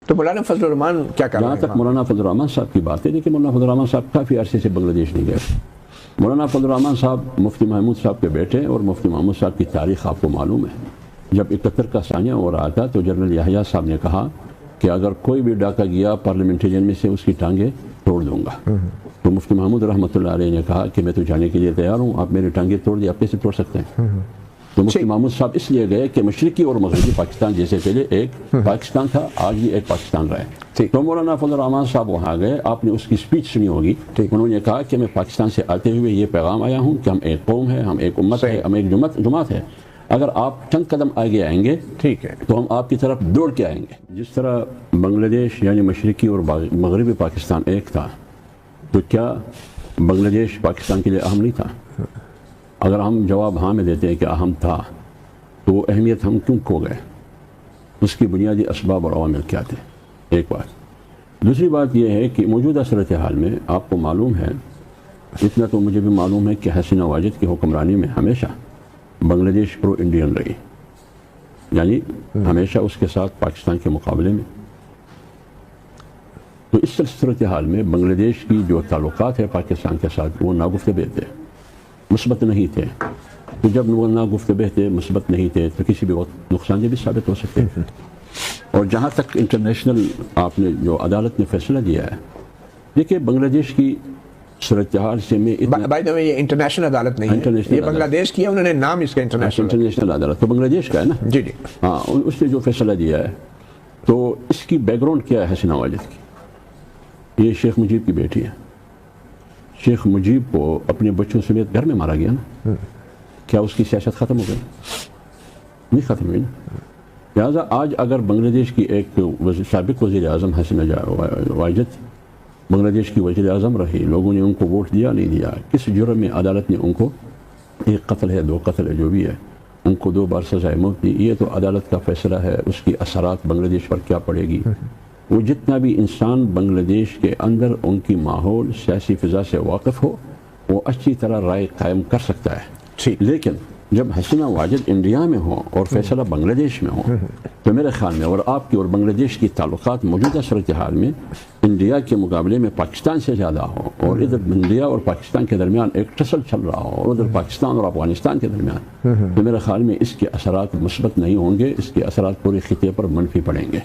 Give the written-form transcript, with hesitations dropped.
تو مولانا فضل الرحمان کیا کر رہے ہیں؟ جہاں تک مولانا فضل الرحمان صاحب کی بات ہے، دیکھیے مولانا فضل الرحمان صاحب کافی عرصے سے بنگلہ دیش نہیں گئے. مولانا فضل الرحمان صاحب مفتی محمود صاحب کے بیٹے، اور مفتی محمود صاحب کی تاریخ آپ کو معلوم ہے. جب 71 کا سانیہ ہو رہا تھا تو جنرل یحییٰ صاحب نے کہا کہ اگر کوئی بھی ڈاکہ گیا پارلیمنٹرین میں سے اس کی ٹانگیں توڑ دوں گا. تو مفتی محمود رحمۃ اللہ علیہ نے کہا کہ میں تو جانے کے لیے تیار ہوں، آپ میری ٹانگیں توڑ دی، آپ کیسے توڑ سکتے ہیں؟ تو مفتی محمود صاحب اس لیے گئے کہ مشرقی اور مغربی پاکستان جیسے پہلے ایک پاکستان تھا، آج بھی ایک پاکستان رہے. تو مولانا فضل الرحمان صاحب وہاں گئے، آپ نے اس کی سپیچ سنی ہوگی. انہوں نے کہا کہ میں پاکستان سے آتے ہوئے یہ پیغام آیا ہوں کہ ہم ایک قوم ہے، ہم ایک امت ہے، ہم ایک جماعت ہے. اگر آپ چند قدم آگے آئیں گے ٹھیک ہے تو ہم آپ کی طرف دوڑ کے آئیں گے. جس طرح بنگلہ دیش یعنی مشرقی اور مغربی پاکستان ایک تھا، تو کیا بنگلہ دیش پاکستان کے لیے اہم نہیں تھا؟ اگر ہم جواب ہاں میں دیتے ہیں کہ اہم تھا، تو وہ اہمیت ہم کیوں کھو گئے؟ اس کی بنیادی اسباب اور عوامل کیا تھے؟ ایک بات. دوسری بات یہ ہے کہ موجودہ صورتحال میں آپ کو معلوم ہے، اتنا تو مجھے بھی معلوم ہے کہ حسینہ واجد کی حکمرانی میں ہمیشہ بنگلہ دیش پرو انڈین رہی، یعنی ہمیشہ اس کے ساتھ پاکستان کے مقابلے میں. تو اس صورتحال میں بنگلہ دیش کی جو تعلقات ہے پاکستان کے ساتھ وہ ناگفتہ تھے، مثبت نہیں تھے. تو جب وہ ناگفتہ تھے، مثبت نہیں تھے، تو کسی بھی وقت نقصان دہ بھی ثابت ہو سکتے ہیں. اور جہاں تک انٹرنیشنل آپ نے جو عدالت نے فیصلہ دیا ہے، دیکھیے بنگلہ دیش کی صورتحال سے میں بائی دا وے یہ انٹرنیشنل عدالت نہیں ہے، یہ بنگلہ دیش کی ہے، انہوں نے نام اس کا انٹرنیشنل عدالت تو بنگلہ دیش کا ہے نا. جی جی ہاں، اس نے جو فیصلہ دیا ہے، تو اس کی بیک گراؤنڈ کیا ہے؟ حسینہ واجد کی، یہ شیخ مجیب کی بیٹی ہے. شیخ مجیب کو اپنے بچوں سمیت گھر میں مارا گیا نا. کیا اس کی سیاست ختم ہو گئی؟ نہیں ختم ہوئی نا. لہٰذا آج اگر بنگلہ دیش کی ایک سابق وزیر اعظم حسینہ واجد بنگلہ دیش کی وزیر اعظم رہی، لوگوں نے ان کو ووٹ دیا نہیں دیا، کس جرم میں عدالت نے ان کو، ایک قتل ہے، 2 قتل ہے، جو بھی ہے، ان کو 2 بار سزائے موت دی، یہ تو عدالت کا فیصلہ ہے. اس کی اثرات بنگلہ دیش پر کیا پڑے گی؟ وہ جتنا بھی انسان بنگلہ دیش کے اندر ان کی ماحول سیاسی فضا سے واقف ہو، وہ اچھی طرح رائے قائم کر سکتا ہے. لیکن جب حسینہ واجد انڈیا میں ہو اور فیصلہ بنگلہ دیش میں ہو، تو میرے خیال میں اور آپ کی اور بنگلہ دیش کی تعلقات موجودہ صورتحال میں انڈیا کے مقابلے میں پاکستان سے زیادہ ہو، اور ادھر انڈیا اور پاکستان کے درمیان ایک ٹسل چل رہا ہو، اور ادھر پاکستان اور افغانستان کے درمیان، تو میرے خیال میں اس کے اثرات مثبت نہیں ہوں گے، اس کے اثرات پورے خطے پر منفی پڑیں گے.